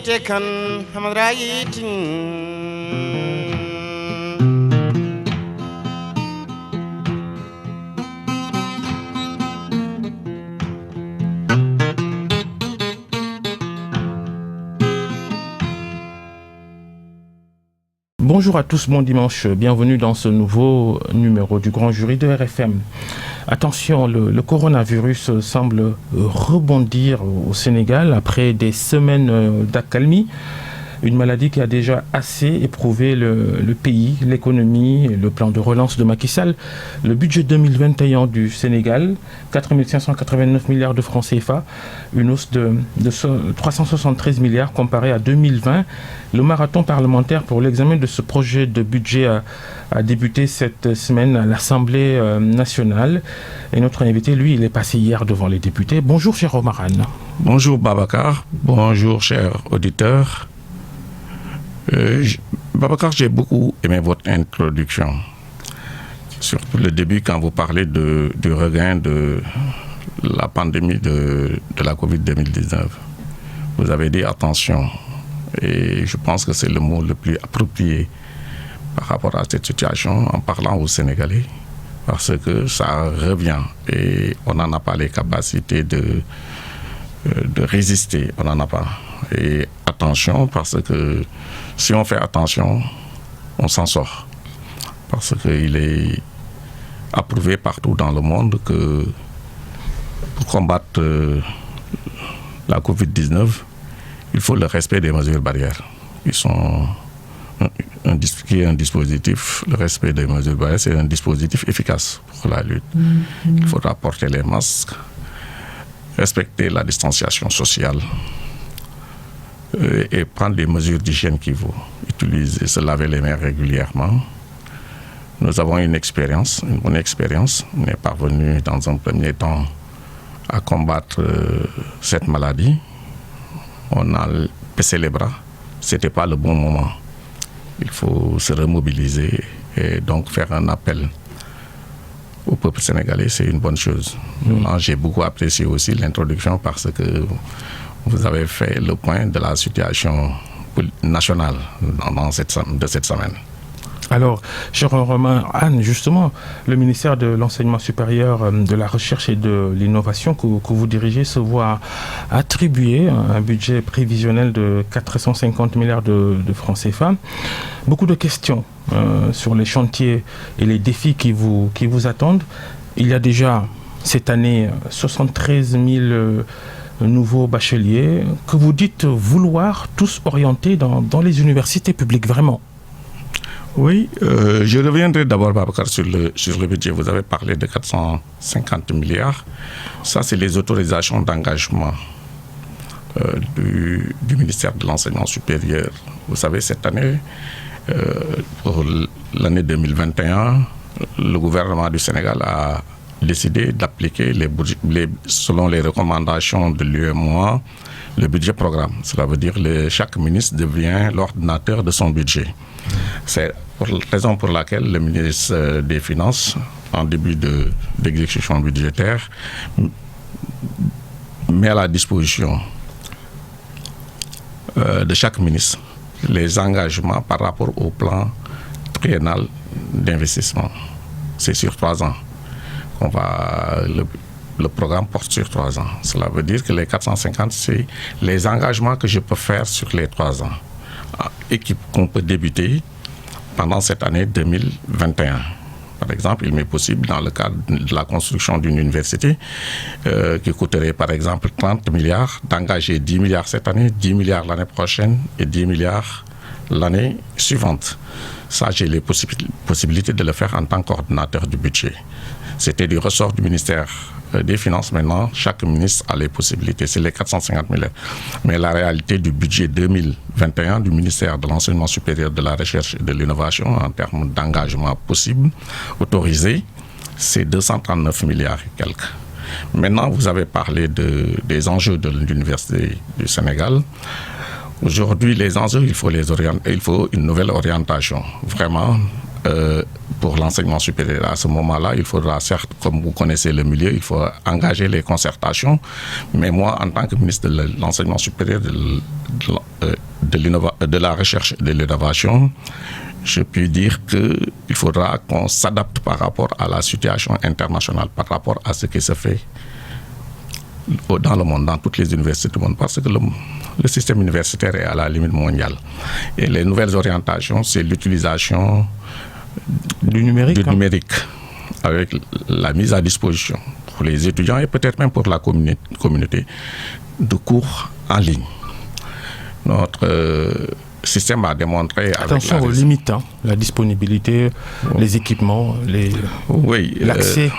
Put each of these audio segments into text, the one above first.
yite kan hamra yitin. Bonjour à tous, bon dimanche, bienvenue dans ce nouveau numéro du Grand Jury de RFM. Attention, le coronavirus semble rebondir au Sénégal après des semaines d'accalmie. Une maladie qui a déjà assez éprouvé le pays, l'économie, le plan de relance de Macky Sall. Le budget 2021 du Sénégal, 4 589 milliards de francs CFA, une hausse de 373 milliards comparé à 2020. Le marathon parlementaire pour l'examen de ce projet de budget a débuté cette semaine à l'Assemblée nationale. Et notre invité, lui, il est passé hier devant les députés. Bonjour, cher Omar Anne. Bonjour, Babacar. Bonjour, chers auditeurs. Babacar, j'ai beaucoup aimé votre introduction. Surtout le début, quand vous parlez du regain de la pandémie de la Covid-2019. Vous avez dit attention. Et je pense que c'est le mot le plus approprié par rapport à cette situation en parlant aux Sénégalais. Parce que ça revient et on n'en a pas les capacités de résister. On n'en a pas. Et attention, parce que si on fait attention, on s'en sort. Parce qu'il est approuvé partout dans le monde que pour combattre la Covid-19, il faut le respect des mesures barrières. Ils sont un dispositif, le respect des mesures barrières, c'est un dispositif efficace pour la lutte. Il faudra porter les masques, respecter la distanciation sociale et prendre les mesures d'hygiène qu'il faut. Utiliser, se laver les mains régulièrement. Nous avons une bonne expérience. On est parvenu dans un premier temps à combattre cette maladie. On a baissé les bras. Ce n'était pas le bon moment. Il faut se remobiliser et donc faire un appel au peuple sénégalais, c'est une bonne chose. J'ai beaucoup apprécié aussi l'introduction parce que vous avez fait le point de la situation nationale de cette semaine. Alors, cher Romain Anne, justement, le ministère de l'Enseignement supérieur, de la Recherche et de l'Innovation que vous dirigez se voit attribuer un budget prévisionnel de 450 milliards de francs CFA. Beaucoup de questions sur les chantiers et les défis qui vous attendent. Il y a déjà cette année 73 000 nouveaux bacheliers que vous dites vouloir tous orienter dans les universités publiques, vraiment. Oui, je reviendrai d'abord, Babacar, sur le budget. Vous avez parlé de 450 milliards. Ça, c'est les autorisations d'engagement du ministère de l'Enseignement supérieur. Vous savez, cette année, pour l'année 2021, le gouvernement du Sénégal a décidé d'appliquer selon les recommandations de l'UEMOA le budget programme. Cela veut dire que chaque ministre devient l'ordinateur de son budget. C'est la raison pour laquelle le ministre des Finances, en début d'exécution budgétaire, met à la disposition de chaque ministre les engagements par rapport au plan triennal d'investissement. C'est sur 3 ans. Le programme porte sur 3 ans. Cela veut dire que les 450, c'est les engagements que je peux faire sur les 3 ans et qu'on peut débuter pendant cette année 2021. Par exemple, il m'est possible, dans le cadre de la construction d'une université qui coûterait par exemple 30 milliards, d'engager 10 milliards cette année, 10 milliards l'année prochaine et 10 milliards l'année suivante. Ça, j'ai les possibilités de le faire en tant qu'ordinateur du budget. C'était du ressort du ministère des Finances. Maintenant, chaque ministre a les possibilités. C'est les 450 milliards. Mais la réalité du budget 2021 du ministère de l'Enseignement supérieur, de la Recherche et de l'Innovation, en termes d'engagement possible, autorisé, c'est 239 milliards et quelques. Maintenant, vous avez parlé des enjeux de l'Université du Sénégal. Aujourd'hui, les enjeux, il faut une nouvelle orientation. Vraiment, pour l'enseignement supérieur. À ce moment-là, il faudra, certes, comme vous connaissez le milieu, il faut engager les concertations. Mais moi, en tant que ministre de l'enseignement supérieur, de la recherche et de l'innovation, je puis dire qu'il faudra qu'on s'adapte par rapport à la situation internationale, par rapport à ce qui se fait dans le monde, dans toutes les universités du monde, parce que le système universitaire est à la limite mondiale. Et les nouvelles orientations, c'est l'utilisation du numérique, avec la mise à disposition pour les étudiants et peut-être même pour la communauté de cours en ligne. Notre système a démontré... Attention aux limites, la disponibilité, les équipements, l'accès.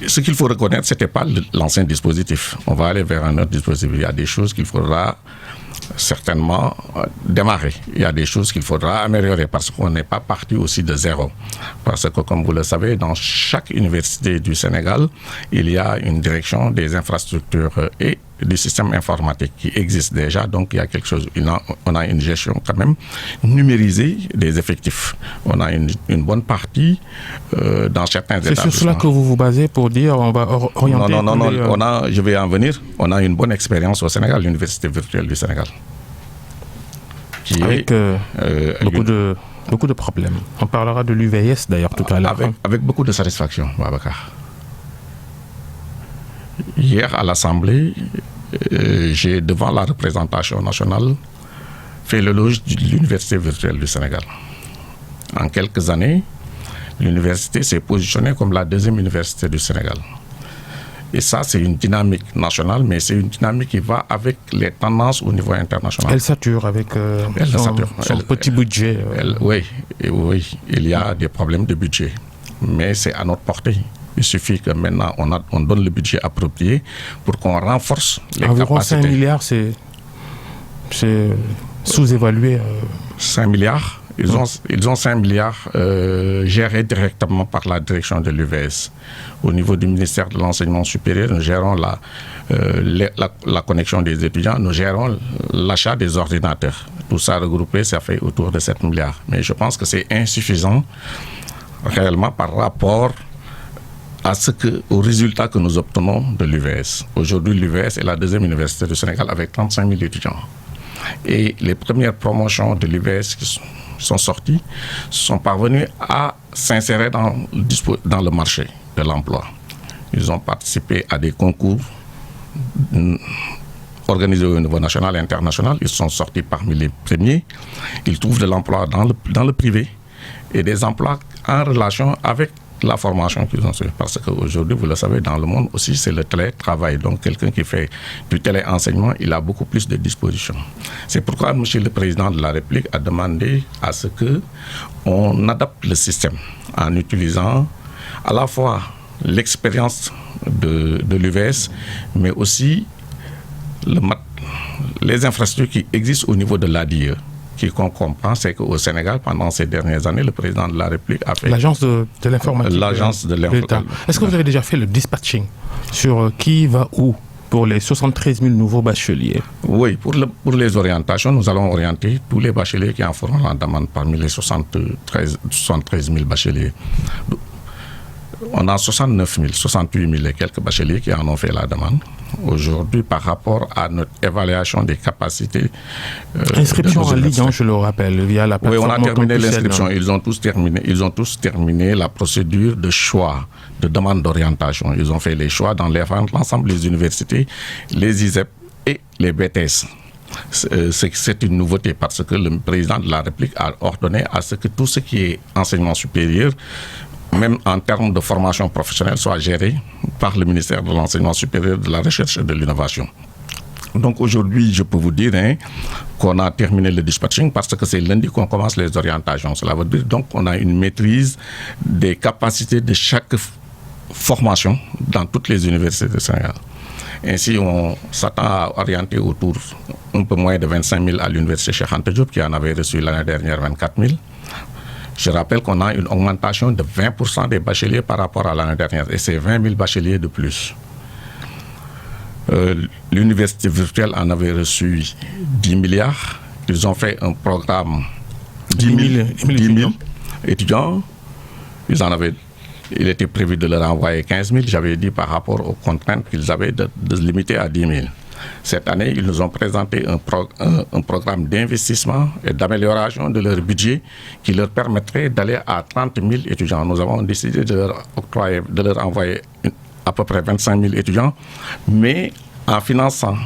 Ce qu'il faut reconnaître, ce n'était pas l'ancien dispositif. On va aller vers un autre dispositif. Il y a des choses qu'il faudra certainement démarrer. Il y a des choses qu'il faudra améliorer parce qu'on n'est pas parti aussi de zéro. Parce que, comme vous le savez, dans chaque université du Sénégal, il y a une direction des infrastructures et du système informatique qui existe déjà. Donc, il y a quelque chose. On a une gestion quand même numérisée des effectifs. On a une bonne partie dans certains établissements. C'est sur cela que vous vous basez pour dire on va orienter... Non. Je vais en venir. On a une bonne expérience au Sénégal, l'Université virtuelle du Sénégal. Avec beaucoup de problèmes. On parlera de l'UVS d'ailleurs tout à l'heure. Avec beaucoup de satisfaction, Babacar. Hier à l'Assemblée, j'ai devant la représentation nationale fait l'éloge de l'Université virtuelle du Sénégal. En quelques années, l'université s'est positionnée comme la deuxième université du Sénégal. Et ça, c'est une dynamique nationale, mais c'est une dynamique qui va avec les tendances au niveau international. Elle sature avec son petit budget. Oui, il y a des problèmes de budget, mais c'est à notre portée. Il suffit que maintenant, on donne le budget approprié pour qu'on renforce les environ capacités. 5 milliards, c'est sous-évalué. 5 milliards Ils ont 5 milliards gérés directement par la direction de l'UVS. Au niveau du ministère de l'Enseignement supérieur, nous gérons la connexion des étudiants, nous gérons l'achat des ordinateurs. Tout ça regroupé, ça fait autour de 7 milliards. Mais je pense que c'est insuffisant réellement par rapport aux résultats que nous obtenons de l'UVS. Aujourd'hui, l'UVS est la deuxième université du Sénégal avec 35 000 étudiants. Et les premières promotions de l'UVS qui sont sorties sont parvenues à s'insérer dans le marché de l'emploi. Ils ont participé à des concours organisés au niveau national et international. Ils sont sortis parmi les premiers. Ils trouvent de l'emploi dans le privé et des emplois en relation avec la formation qu'ils ont suivie. Parce qu'aujourd'hui, vous le savez, dans le monde aussi, c'est le télétravail. Donc, quelqu'un qui fait du téléenseignement, il a beaucoup plus de dispositions. C'est pourquoi M. le Président de la République a demandé à ce qu'on adapte le système en utilisant à la fois l'expérience de l'UVS, mais aussi les infrastructures qui existent au niveau de l'ADIE. Qu'on comprend, c'est qu'au Sénégal, pendant ces dernières années, le président de la République a fait... L'agence de l'informatique. L'agence de l'informatique. Est-ce que vous avez déjà fait le dispatching sur qui va où pour les 73 000 nouveaux bacheliers? Oui, pour les orientations, nous allons orienter tous les bacheliers qui en feront la demande parmi les 73 000 bacheliers. On a 68 000 et quelques bacheliers qui en ont fait la demande. Aujourd'hui, par rapport à notre évaluation des capacités... Inscription en ligne, je le rappelle, via la plateforme. Oui, on a terminé l'inscription. Ils ont tous terminé la procédure de choix, de demande d'orientation. Ils ont fait les choix dans l'ensemble des universités, les ISEP et les BTS. C'est une nouveauté parce que le président de la République a ordonné à ce que tout ce qui est enseignement supérieur, même en termes de formation professionnelle, soit géré par le ministère de l'Enseignement supérieur, de la Recherche et de l'Innovation. Donc aujourd'hui, je peux vous dire qu'on a terminé le dispatching parce que c'est lundi qu'on commence les orientations. Cela veut dire donc qu'on a une maîtrise des capacités de chaque formation dans toutes les universités du Sénégal. Ainsi, on s'attend à orienter autour un peu moins de 25 000 à l'université Cheikh Anta Diop, qui en avait reçu l'année dernière 24 000. Je rappelle qu'on a une augmentation de 20% des bacheliers par rapport à l'année dernière, et c'est 20 000 bacheliers de plus. L'université virtuelle en avait reçu 10 milliards. Ils ont fait un programme 10 000 étudiants Il était prévu de leur envoyer 15 000. J'avais dit par rapport aux contraintes qu'ils avaient de limiter à 10 000. Cette année, ils nous ont présenté un programme d'investissement et d'amélioration de leur budget qui leur permettrait d'aller à 30 000 étudiants. Nous avons décidé de leur envoyer à peu près 25 000 étudiants, mais en finançant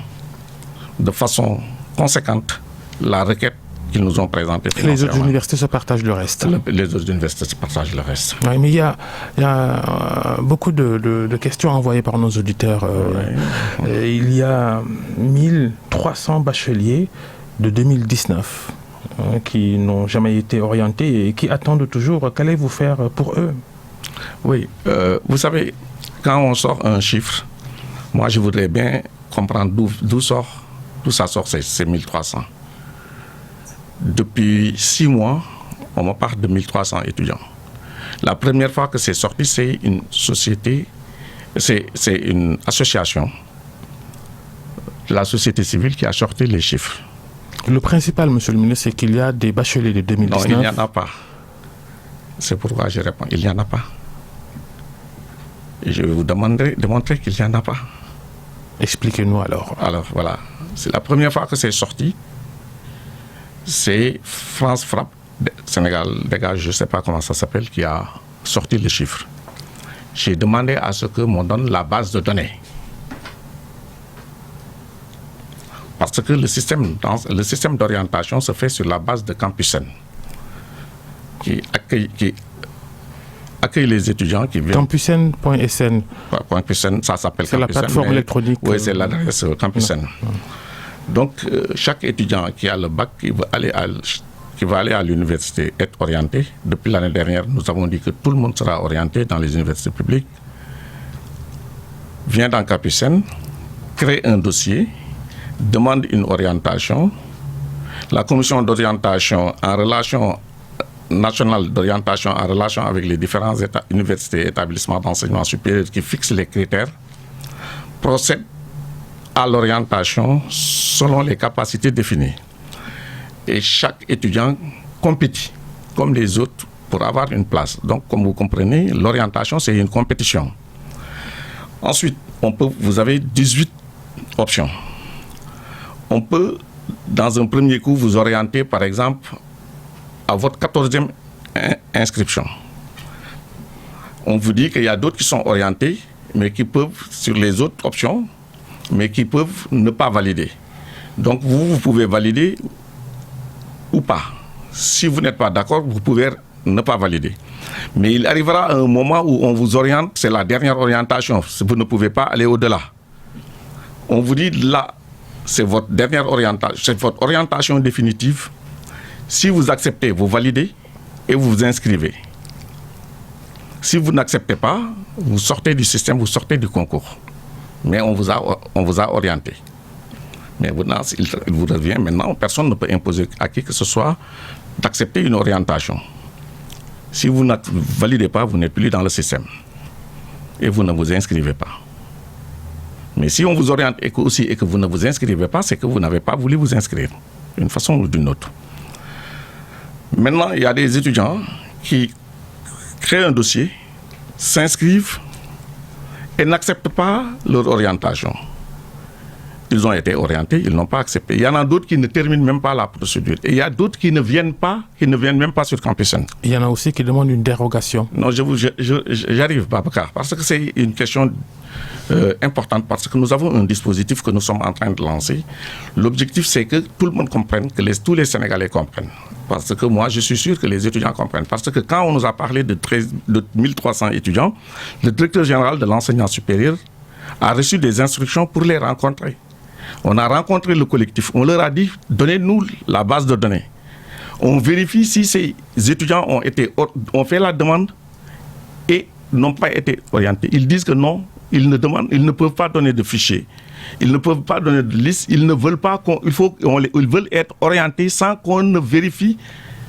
de façon conséquente la requête qu'ils nous ont présentée. Les autres universités se partagent le reste. Les autres universités se partagent le reste. Oui, mais il y a beaucoup de questions envoyées par nos auditeurs. Il y a 1300 bacheliers de 2019 qui n'ont jamais été orientés et qui attendent toujours. Qu'allez-vous faire pour eux? Oui, vous savez, quand on sort un chiffre, moi je voudrais bien comprendre d'où ça sort ces 1300. Depuis 6 mois, on me parle de 1300 étudiants. La première fois que c'est sorti, c'est une société, c'est une association, la société civile qui a sorti les chiffres. Le principal, monsieur le ministre, c'est qu'il y a des bacheliers de 2019. Non, il n'y en a pas. C'est pourquoi je réponds, il n'y en a pas. Et je vais vous démontrer qu'il n'y en a pas. Expliquez-nous alors. Alors voilà, c'est la première fois que c'est sorti. C'est France Frappe, Sénégal Dégage, je ne sais pas comment ça s'appelle, qui a sorti les chiffres. J'ai demandé à ce que m'on donne la base de données. Parce que le système d'orientation se fait sur la base de Campusen, qui accueille les étudiants qui viennent. Campusen.sn. Campusen, ça s'appelle Campusen. C'est la plateforme électronique. Oui, c'est l'adresse Campusen. Donc, chaque étudiant qui a le bac, qui va aller à l'université, être orienté. Depuis l'année dernière, nous avons dit que tout le monde sera orienté dans les universités publiques. Vient dans Campusen, crée un dossier, demande une orientation. La commission d'orientation nationale d'orientation en relation avec les différentes universités et établissements d'enseignement supérieur qui fixent les critères, procède à l'orientation selon les capacités définies. Et chaque étudiant compétit comme les autres pour avoir une place. Donc, comme vous comprenez, l'orientation, c'est une compétition. Ensuite, vous avez 18 options. On peut, dans un premier coup, vous orienter, par exemple, à votre 14e inscription. On vous dit qu'il y a d'autres qui sont orientés, mais qui peuvent, sur les autres options, mais qui peuvent ne pas valider. Donc vous pouvez valider ou pas. Si vous n'êtes pas d'accord, vous pouvez ne pas valider. Mais il arrivera un moment où on vous oriente, c'est la dernière orientation. Vous ne pouvez pas aller au-delà. On vous dit là, c'est votre dernière orientation, c'est votre orientation définitive. Si vous acceptez, vous validez et vous vous inscrivez. Si vous n'acceptez pas, vous sortez du système, vous sortez du concours. Mais on vous a orienté. Mais il vous revient maintenant, personne ne peut imposer à qui que ce soit d'accepter une orientation. Si vous ne validez pas, vous n'êtes plus dans le système. Et vous ne vous inscrivez pas. Mais si on vous oriente et que vous ne vous inscrivez pas, c'est que vous n'avez pas voulu vous inscrire, d'une façon ou d'une autre. Maintenant, il y a des étudiants qui créent un dossier, s'inscrivent et n'acceptent pas leur orientation. Ils ont été orientés, ils n'ont pas accepté. Il y en a d'autres qui ne terminent même pas la procédure. Et il y a d'autres qui ne viennent même pas sur Campusen. Il y en a aussi qui demandent une dérogation. Non, j'arrive, Babacar, parce que c'est une question importante, parce que nous avons un dispositif que nous sommes en train de lancer. L'objectif, c'est que tout le monde comprenne, que tous les Sénégalais comprennent. Parce que moi, je suis sûr que les étudiants comprennent. Parce que quand on nous a parlé de 1300 étudiants, le directeur général de l'enseignement supérieur a reçu des instructions pour les rencontrer. On a rencontré le collectif. On leur a dit, donnez-nous la base de données. On vérifie si ces étudiants ont fait la demande et n'ont pas été orientés. Ils disent que non, ils ne peuvent pas donner de fichiers. Ils ne peuvent pas donner de liste. Ils ne veulent pas ils veulent être orientés sans qu'on ne vérifie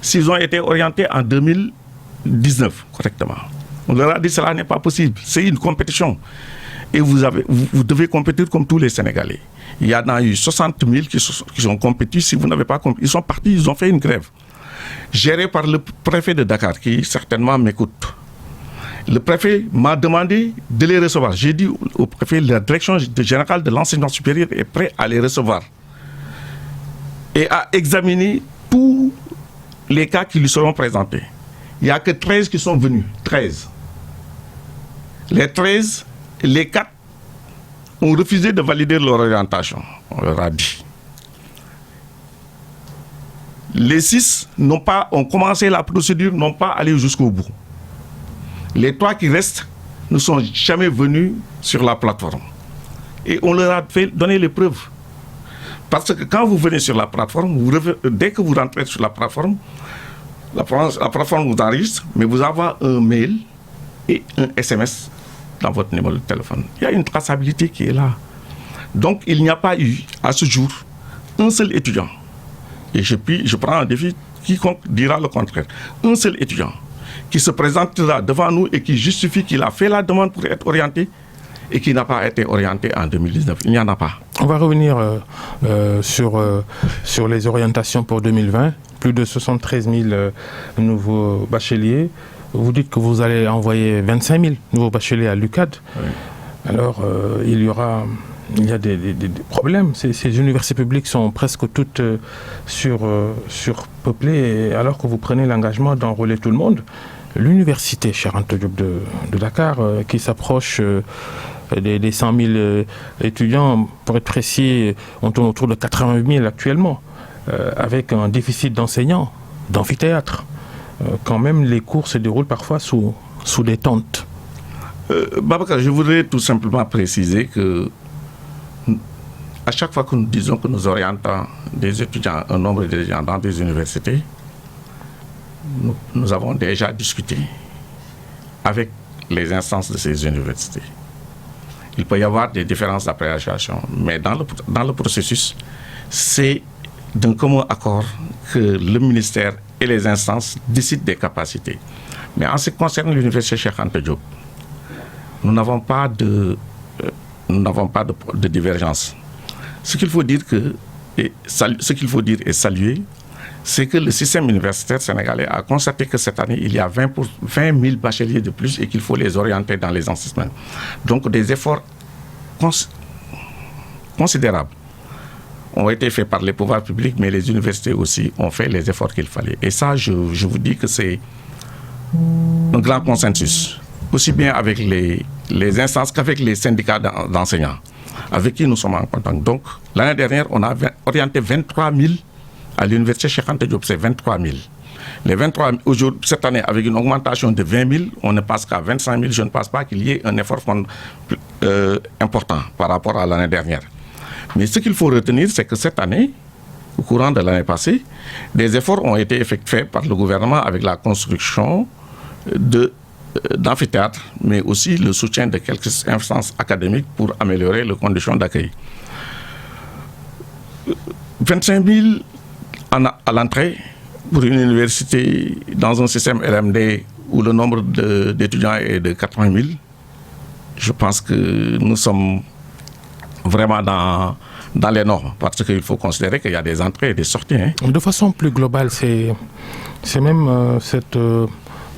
s'ils ont été orientés en 2019 correctement. On leur a dit que cela n'est pas possible. C'est une compétition. Et vous devez compétir comme tous les Sénégalais. Il y en a eu 60 000 qui ont compéti. Si vous n'avez pas compéti, ils sont partis, ils ont fait une grève. Gérée par le préfet de Dakar, qui certainement m'écoute. Le préfet m'a demandé de les recevoir. J'ai dit au préfet, la direction générale de l'enseignement supérieur est prête à les recevoir et à examiner tous les cas qui lui seront présentés. Il n'y a que 13 qui sont venus. 13. Les 13, les 4 ont refusé de valider leur orientation. On leur a dit. Les 6 ont commencé la procédure, n'ont pas allé jusqu'au bout. Les 3 qui restent ne sont jamais venus sur la plateforme. Et on leur a donné les preuves. Parce que quand vous venez sur la plateforme, dès que vous rentrez sur la plateforme vous enregistre, mais vous avez un mail et un SMS dans votre numéro de téléphone. Il y a une traçabilité qui est là. Donc, il n'y a pas eu, à ce jour, un seul étudiant. Et je prends un défi, quiconque dira le contraire. Un seul étudiant qui se présentera devant nous et qui justifie qu'il a fait la demande pour être orienté et qui n'a pas été orienté en 2019. Il n'y en a pas. On va revenir sur les orientations pour 2020. Plus de 73 000 nouveaux bacheliers. Vous dites que vous allez envoyer 25 000 nouveaux bacheliers à l'UCAD. Oui. Alors, il y a des problèmes. Ces universités publiques sont presque toutes surpeuplées, alors que vous prenez l'engagement d'enrôler tout le monde. L'université Cheikh Anta Diop de Dakar, qui s'approche des 100 000 étudiants, pour être précis, on tourne autour de 80 000 actuellement, avec un déficit d'enseignants, d'amphithéâtres. Quand même, les cours se déroulent parfois sous des tentes. Babacar, je voudrais tout simplement préciser que à chaque fois que nous disons que nous orientons des étudiants, un nombre d'étudiants dans des universités, nous avons déjà discuté avec les instances de ces universités. Il peut y avoir des différences d'appréciation, mais dans le processus, c'est d'un commun accord que le ministère et les instances décident des capacités. Mais en ce qui concerne l'université Cheikh Anta Diop, nous n'avons pas de divergence. Ce qu'il faut dire et saluer, c'est que le système universitaire sénégalais a constaté que cette année, il y a 20 000 bacheliers de plus et qu'il faut les orienter dans les enseignements. Donc des efforts considérables ont été faits par les pouvoirs publics, mais les universités aussi ont fait les efforts qu'il fallait. Et ça, je vous dis que c'est un grand consensus, aussi bien avec les instances qu'avec les syndicats d'enseignants, avec qui nous sommes en contact. Donc, l'année dernière, on a orienté 23 000 à l'université Cheikh Anta Diop, c'est 23 000. Les 23 000, aujourd'hui, cette année, avec une augmentation de 20 000, on ne passe qu'à 25 000. Je ne pense pas qu'il y ait un effort important par rapport à l'année dernière. Mais ce qu'il faut retenir, c'est que cette année, au courant de l'année passée, des efforts ont été effectués par le gouvernement avec la construction d'amphithéâtres, mais aussi le soutien de quelques instances académiques pour améliorer les conditions d'accueil. 25 000 à l'entrée pour une université dans un système RMD où le nombre d'étudiants est de 80 000. Je pense que nous sommes vraiment dans les normes, parce qu'il faut considérer qu'il y a des entrées et des sorties. Hein. De façon plus globale, c'est même cette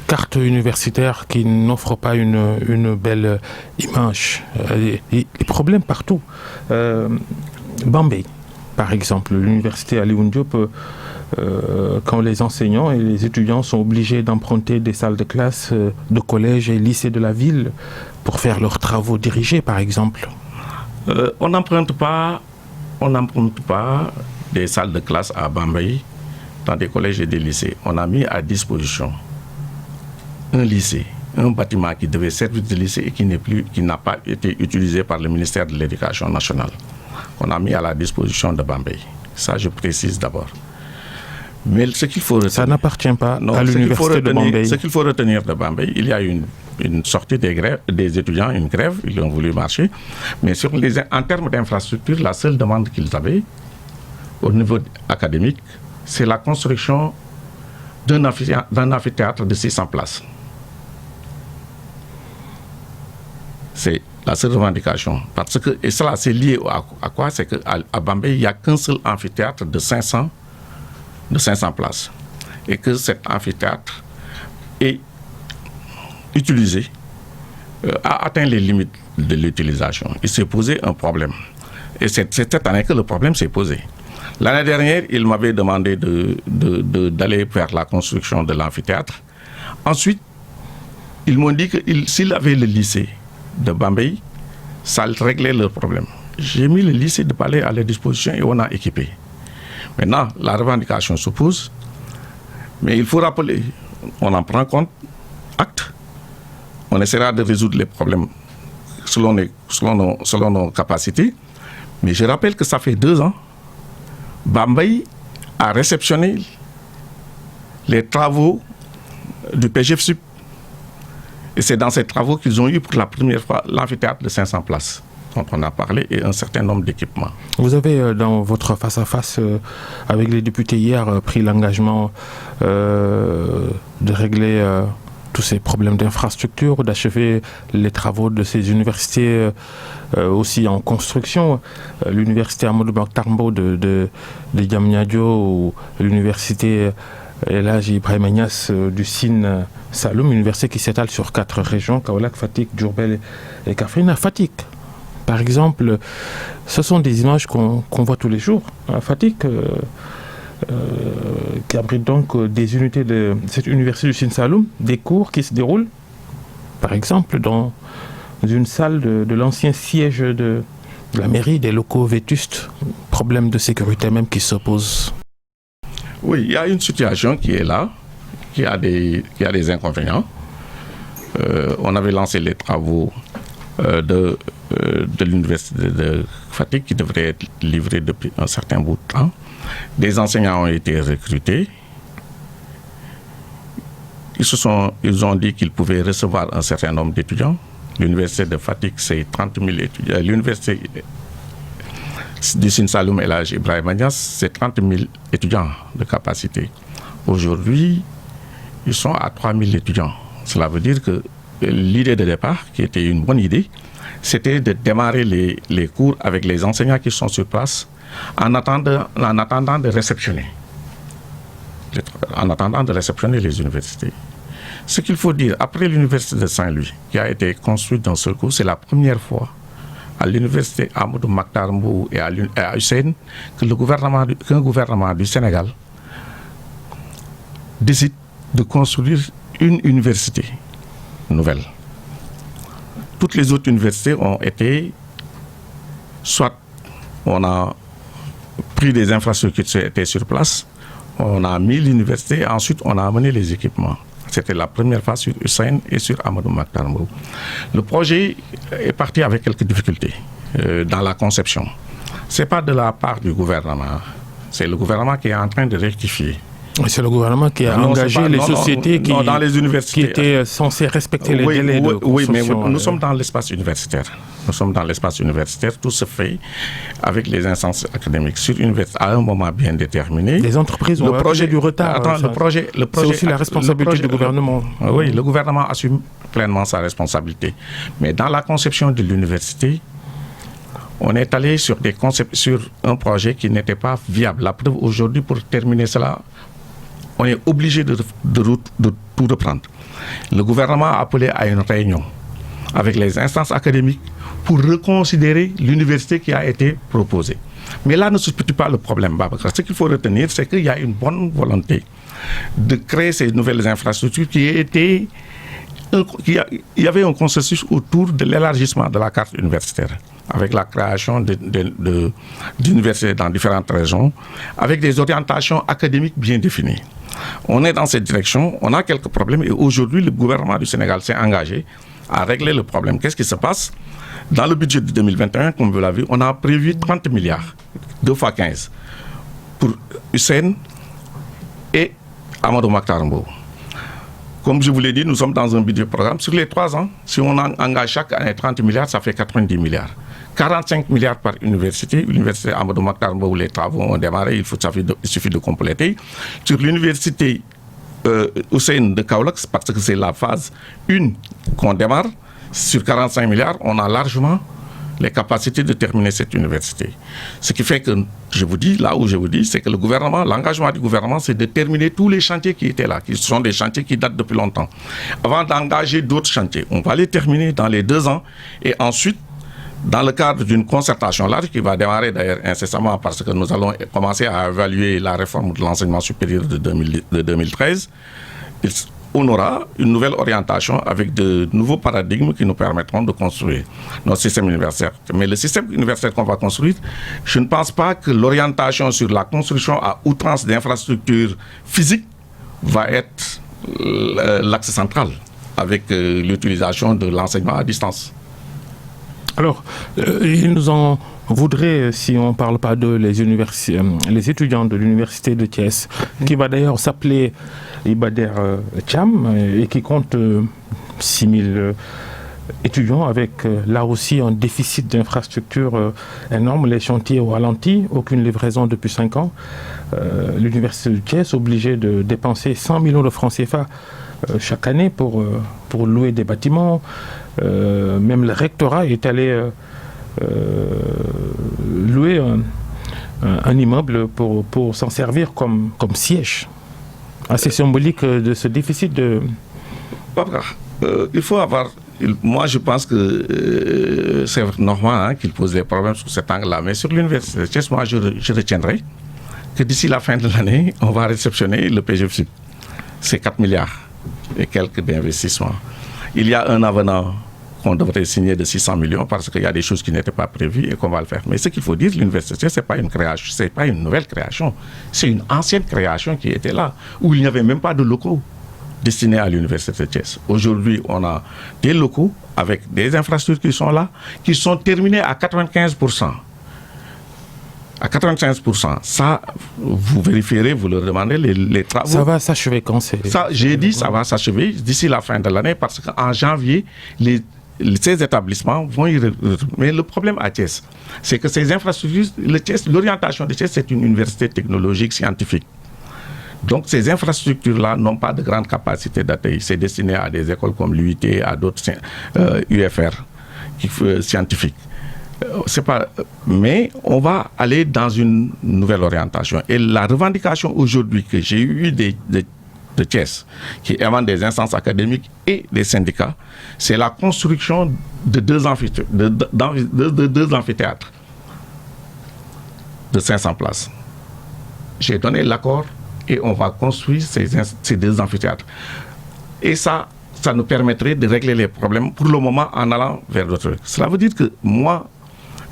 carte universitaire qui n'offre pas une belle image. Les problèmes partout. Bambey, par exemple, l'université Alioune Diop, quand les enseignants et les étudiants sont obligés d'emprunter des salles de classe de collèges et lycées de la ville pour faire leurs travaux dirigés, par exemple. On n'emprunte pas des salles de classe à Bambey dans des collèges et des lycées. On a mis à disposition un lycée, un bâtiment qui devait servir de lycée et qui n'a pas été utilisé par le ministère de l'Éducation nationale. On a mis à la disposition de Bambey. Ça, je précise d'abord. Mais ce qu'il faut retenir, ça n'appartient pas à l'université de Bambey. Ce qu'il faut retenir de Bambey, il y a une sortie des étudiants, une grève, ils ont voulu marcher. Mais en termes d'infrastructure, la seule demande qu'ils avaient au niveau académique, c'est la construction d'un amphithéâtre de 600 places. C'est la seule revendication. Et cela, c'est lié à quoi? C'est qu'à Bambey, il n'y a qu'un seul amphithéâtre de 500 places. Et que cet amphithéâtre est utilisé a atteint les limites de l'utilisation. Il s'est posé un problème. Et c'est cette année que le problème s'est posé. L'année dernière, il m'avait demandé d'aller vers la construction de l'amphithéâtre. Ensuite, ils m'ont dit que s'il avait le lycée de Bambey, ça réglait leur problème. J'ai mis le lycée de Palais à leur disposition et on a équipé. Maintenant, la revendication se pose, mais il faut rappeler, on en prend compte, acte, on essaiera de résoudre les problèmes selon nos capacités, mais je rappelle que ça fait 2 ans, Bambey a réceptionné les travaux du PGFSUP. Et c'est dans ces travaux qu'ils ont eu pour la première fois l'amphithéâtre de 500 places dont on a parlé et un certain nombre d'équipements. Vous avez, dans votre face-à-face avec les députés hier, pris l'engagement de régler tous ces problèmes d'infrastructure, d'achever les travaux de ces universités aussi en construction. L'université Amadou Mahtar Mbow de Diamniadio ou l'université Elhadji Ibrahima Niasse du Sine Saloum, une université qui s'étale sur 4 régions, Kaolack, Fatick, Diourbel et Kaffrine. À Fatick, par exemple, ce sont des images qu'on voit tous les jours. À Fatick, qui abrite donc des unités de cette université du Sine Saloum, des cours qui se déroulent, par exemple, dans une salle de l'ancien siège de la mairie, des locaux vétustes, problème de sécurité même qui s'opposent. Oui, il y a une situation qui est là, qui a des inconvénients. On avait lancé les travaux de l'université de Fatick qui devraient être livrés depuis un certain bout de temps. Des enseignants ont été recrutés. Ils ont dit qu'ils pouvaient recevoir un certain nombre d'étudiants. L'université de Fatick, c'est 30 000 étudiants. L'université du Sine Saloum Elhadji Ibrahima Niasse, c'est 30 000 étudiants de capacité. Aujourd'hui, ils sont à 3 000 étudiants. Cela veut dire que l'idée de départ, qui était une bonne idée, c'était de démarrer les cours avec les enseignants qui sont sur place en attendant de réceptionner les universités. Ce qu'il faut dire, après l'université de Saint-Louis, qui a été construite d'un seul coup, c'est la première fois à l'université Amadou Mahtar Mbow et à Hussein qu'un gouvernement du Sénégal décide de construire une université nouvelle. Toutes les autres universités ont été, soit on a pris des infrastructures qui étaient sur place, on a mis l'université, ensuite on a amené les équipements. C'était la première fois sur Hussein et sur Amadou Mahtar Mbow. Le projet est parti avec quelques difficultés dans la conception. Ce n'est pas de la part du gouvernement, c'est le gouvernement qui est en train de rectifier. C'est le gouvernement qui a engagé les sociétés dans les universités qui étaient censées respecter les délais de construction. Oui, mais nous sommes dans l'espace universitaire. Nous sommes dans l'espace universitaire. Tout se fait avec les instances académiques sur université à un moment bien déterminé. Les entreprises ont accusé du retard. Attends, le projet, c'est aussi la responsabilité du gouvernement. Oui, le gouvernement assume pleinement sa responsabilité. Mais dans la conception de l'université, on est allé sur un projet qui n'était pas viable. La preuve aujourd'hui, pour terminer cela, on est obligé de tout reprendre. Le gouvernement a appelé à une réunion avec les instances académiques pour reconsidérer l'université qui a été proposée. Mais là ne se situe pas le problème, Babacar. Ce qu'il faut retenir, c'est qu'il y a une bonne volonté de créer ces nouvelles infrastructures il y avait un consensus autour de l'élargissement de la carte universitaire, avec la création d'universités dans différentes régions, avec des orientations académiques bien définies. On est dans cette direction, on a quelques problèmes et aujourd'hui le gouvernement du Sénégal s'est engagé à régler le problème. Qu'est-ce qui se passe? Dans le budget de 2021, comme vous l'avez vu, on a prévu 30 milliards, 2 fois 15, pour Hussein et Amadou Mahtar Mbow. Comme je vous l'ai dit, nous sommes dans un budget programme. Sur les 3 ans, si on engage chaque année 30 milliards, ça fait 90 milliards. 45 milliards par université. L'université Amadou Mahtar Mbow, les travaux ont démarré, il suffit de compléter. Sur l'université Hussein de Kaolack, parce que c'est la phase 1 qu'on démarre, sur 45 milliards, on a largement les capacités de terminer cette université. Ce qui fait que, c'est que le gouvernement, l'engagement du gouvernement, c'est de terminer tous les chantiers qui étaient là, qui sont des chantiers qui datent depuis longtemps. Avant d'engager d'autres chantiers, on va les terminer dans les 2 ans et ensuite, dans le cadre d'une concertation large qui va démarrer d'ailleurs incessamment parce que nous allons commencer à évaluer la réforme de l'enseignement supérieur de 2013, on aura une nouvelle orientation avec de nouveaux paradigmes qui nous permettront de construire notre système universitaire. Mais le système universitaire qu'on va construire, je ne pense pas que l'orientation sur la construction à outrance d'infrastructures physiques va être l'axe central avec l'utilisation de l'enseignement à distance. Alors, ils nous en voudraient, si on ne parle pas de les étudiants de l'université de Thiès, qui va d'ailleurs s'appeler Ibader Thiam et qui compte 6000 étudiants avec là aussi un déficit d'infrastructures énorme, les chantiers au ralenti, aucune livraison depuis 5 ans. L'université de Thiès obligée de dépenser 100 millions de francs CFA chaque année pour louer des bâtiments. Même le rectorat est allé louer un immeuble pour s'en servir comme siège. Assez symbolique de ce déficit de... Il faut avoir... Moi, je pense que c'est normal qu'il pose des problèmes sur cet angle-là. Mais sur l'université de Thiès, moi, je retiendrai que d'ici la fin de l'année, on va réceptionner le PGFSUP. C'est 4 milliards et quelques d'investissements. Il y a un avenant qu'on devrait signer de 600 millions parce qu'il y a des choses qui n'étaient pas prévues et qu'on va le faire. Mais ce qu'il faut dire, l'université, ce n'est pas une création, c'est pas une nouvelle création. C'est une ancienne création qui était là, où il n'y avait même pas de locaux destinés à l'université de Thiès. Aujourd'hui, on a des locaux avec des infrastructures qui sont là, qui sont terminées à 95%. À 95%. Ça, vous vérifierez, vous le demandez, les travaux. Ça va s'achever quand c'est... Ça, j'ai dit, ça va s'achever d'ici la fin de l'année parce qu'en janvier, ces établissements vont y... Mais le problème à Thiès, c'est que ces infrastructures, l'orientation de Thiès, c'est une université technologique, scientifique. Donc, ces infrastructures-là n'ont pas de grande capacité d'accueil. C'est destiné à des écoles comme l'UIT, à d'autres UFR scientifiques. C'est pas, mais on va aller dans une nouvelle orientation. Et la revendication aujourd'hui que j'ai eue de Thiès, qui émane des instances académiques et des syndicats, c'est la construction de deux amphithéâtres de 500 places. J'ai donné l'accord et on va construire ces 2 amphithéâtres. Et ça nous permettrait de régler les problèmes pour le moment en allant vers d'autres. Cela veut dire que moi,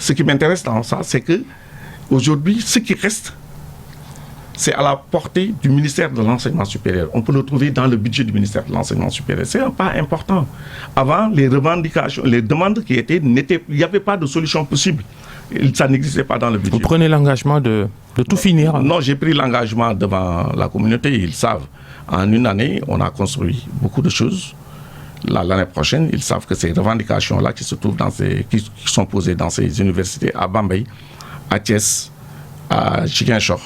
ce qui m'intéresse dans ça, c'est que aujourd'hui, ce qui reste, c'est à la portée du ministère de l'Enseignement supérieur. On peut le trouver dans le budget du ministère de l'Enseignement supérieur. C'est un pas important. Avant, les revendications, les demandes qui étaient, il n'y avait pas de solution possible. Ça n'existait pas dans le budget. Vous prenez l'engagement de tout finir? Non, j'ai pris l'engagement devant la communauté. Ils savent. En une année, on a construit beaucoup de choses. L'année prochaine, ils savent que ces revendications-là qui se trouvent qui sont posées dans ces universités à Bambey, à Thiès, à Ziguinchor,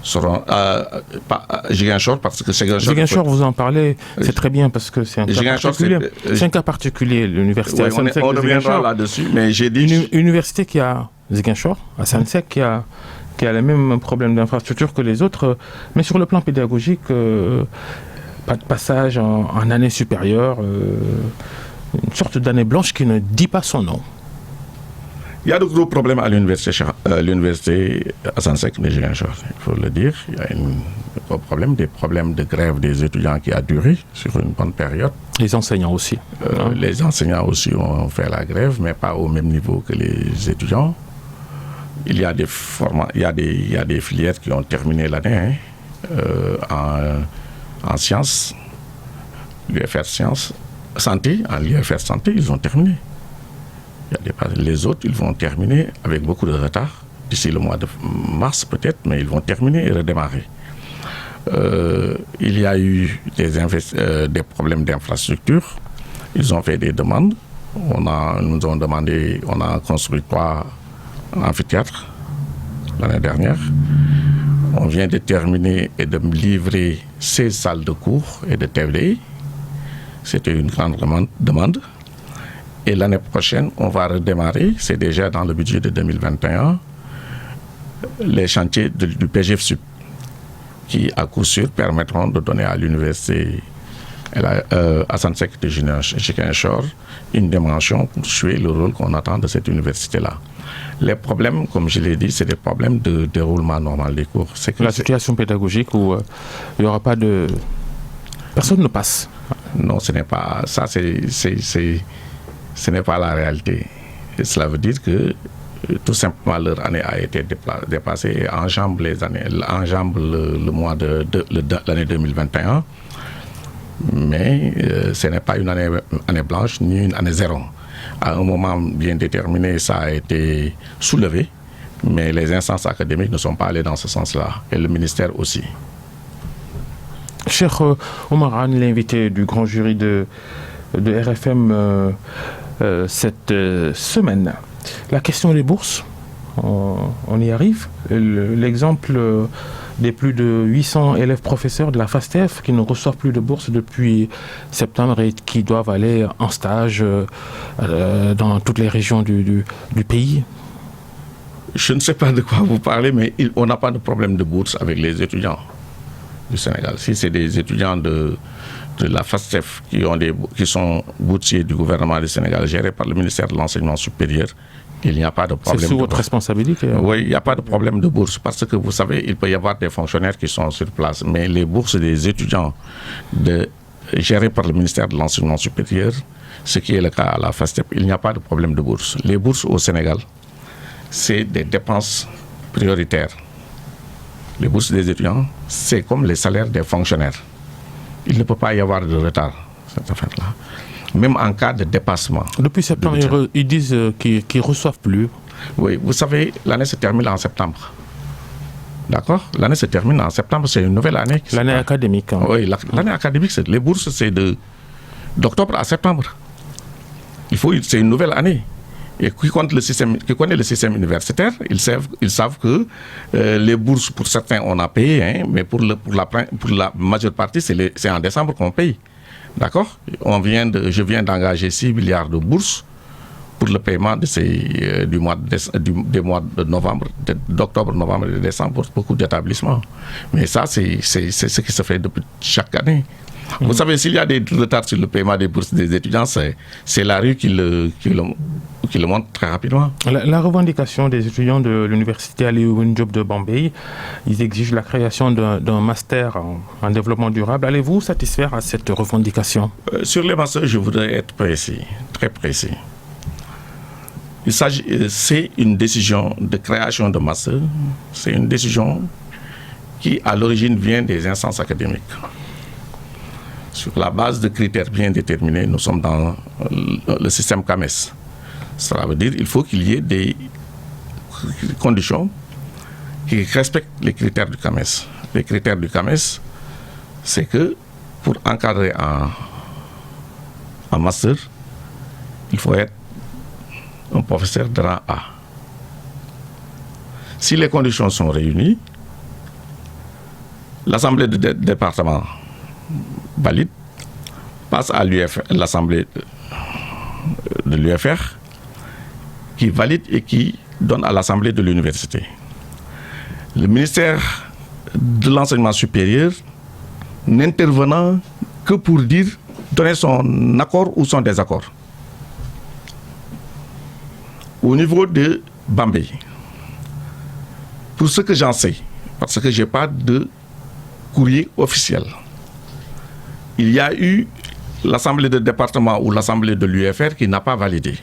seront Ziguinchor parce que Ziguinchor, vous en parlez, c'est très bien parce que c'est un cas particulier. C'est un cas particulier, l'université. Oui, on reviendra là-dessus, mais j'ai dit... Une université qui a Ziguinchor, à Sansec, qui a les mêmes problèmes d'infrastructure que les autres, mais sur le plan pédagogique... pas de passage en année supérieure, une sorte d'année blanche qui ne dit pas son nom. Il y a de gros problèmes à l'université à Sansec de Ziguinchor, il faut le dire. Il y a des problèmes de grève des étudiants qui a duré sur une bonne période. Les enseignants aussi. Les enseignants aussi ont fait la grève, mais pas au même niveau que les étudiants. Il y a des filières qui ont terminé l'année en sciences, l'UFR sciences, santé, en l'UFR santé, ils ont terminé. Les autres, ils vont terminer avec beaucoup de retard, d'ici le mois de mars peut-être, mais ils vont terminer et redémarrer. Il y a eu des problèmes d'infrastructure, ils ont fait des demandes, on a construit 3 amphithéâtres l'année dernière. On vient de terminer et de livrer 16 salles de cours et de TVD. C'était une grande demande. Et l'année prochaine, on va redémarrer, c'est déjà dans le budget de 2021, les chantiers du PGF-SUP, qui à coup sûr permettront de donner à l'université Assane Seck de Ziguinchor une dimension pour jouer le rôle qu'on attend de cette université-là. Les problèmes, comme je l'ai dit, c'est des problèmes de déroulement normal des cours. C'est que la situation pédagogique où il n'y aura pas de... Personne ne passe. Non, ce n'est pas... Ça, ce n'est pas la réalité. Et cela veut dire que tout simplement leur année a été dépassée et enjambe le mois de l'année 2021. Mais ce n'est pas une année blanche ni une année zéro. À un moment bien déterminé, ça a été soulevé, mais les instances académiques ne sont pas allées dans ce sens-là, et le ministère aussi. Cher Omar Anne, l'invité du grand jury de RFM cette semaine, la question des bourses, on y arrive. L'exemple des plus de 800 élèves professeurs de la FASTEF qui ne reçoivent plus de bourse depuis septembre et qui doivent aller en stage dans toutes les régions du pays. Je ne sais pas de quoi vous parlez, mais on n'a pas de problème de bourse avec les étudiants du Sénégal. Si c'est des étudiants de la FASTEF qui sont boursiers du gouvernement du Sénégal, gérés par le ministère de l'Enseignement supérieur, il n'y a pas de problème. C'est sous votre responsabilité. Oui, il n'y a pas de problème de bourse parce que vous savez, il peut y avoir des fonctionnaires qui sont sur place, mais les bourses des étudiants gérées par le ministère de l'Enseignement supérieur, ce qui est le cas à la FASTEF, il n'y a pas de problème de bourse. Les bourses au Sénégal, c'est des dépenses prioritaires. Les bourses des étudiants, c'est comme les salaires des fonctionnaires. Il ne peut pas y avoir de retard, cette affaire-là. Même en cas de dépassement. Depuis septembre, ils disent qu'ils ne reçoivent plus. Oui, vous savez, l'année se termine en septembre. D'accord? L'année se termine en septembre, c'est une nouvelle année. L'année académique. Hein. Oui, l'année académique, les bourses, c'est d'octobre à septembre. C'est une nouvelle année. Et qui connaît le système universitaire, ils savent que les bourses, pour certains, on a payé, hein, mais pour la majeure partie, c'est en décembre qu'on paye. D'accord? Je viens d'engager 6 milliards de bourses pour le paiement des mois de novembre, d'octobre, novembre et de décembre pour beaucoup d'établissements. Mais ça, c'est ce qui se fait depuis chaque année. Vous savez, s'il y a des retards sur le paiement des bourses des étudiants, c'est la rue qui le montre très rapidement. La revendication des étudiants de l'université Alioune Diop de Bambey, ils exigent la création d'un master en développement durable. Allez-vous satisfaire à cette revendication? Sur les masters, je voudrais être précis, très précis. C'est une décision de création de master, c'est une décision qui, à l'origine, vient des instances académiques. Sur la base de critères bien déterminés, nous sommes dans le système CAMES. Cela veut dire qu'il faut qu'il y ait des conditions qui respectent les critères du CAMES. Les critères du CAMES, c'est que pour encadrer un master, il faut être un professeur de rang A. Si les conditions sont réunies, l'Assemblée de département valide, passe à l'Assemblée de l'UFR, qui valide et qui donne à l'Assemblée de l'université. Le ministère de l'Enseignement supérieur n'intervenant que pour donner son accord ou son désaccord. Au niveau de Bambey, pour ce que j'en sais, parce que je n'ai pas de courrier officiel, il y a eu l'Assemblée de département ou l'Assemblée de l'UFR qui n'a pas validé.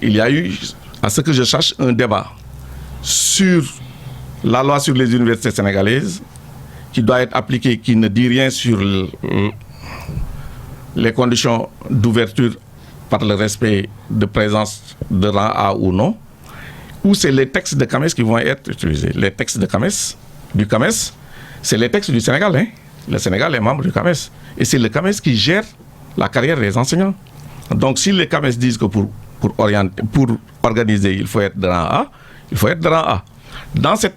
Il y a eu, à ce que je sache, un débat sur la loi sur les universités sénégalaises qui doit être appliquée, qui ne dit rien sur les conditions d'ouverture par le respect de présence de rang A ou non, ou c'est les textes de CAMES qui vont être utilisés. Les textes de CAMES, c'est les textes du Sénégal, hein. Le Sénégal est membre du CAMES. Et c'est le CAMES qui gère la carrière des enseignants. Donc, si les CAMES disent que pour organiser, il faut être de rang A, il faut être de rang A. Dans cette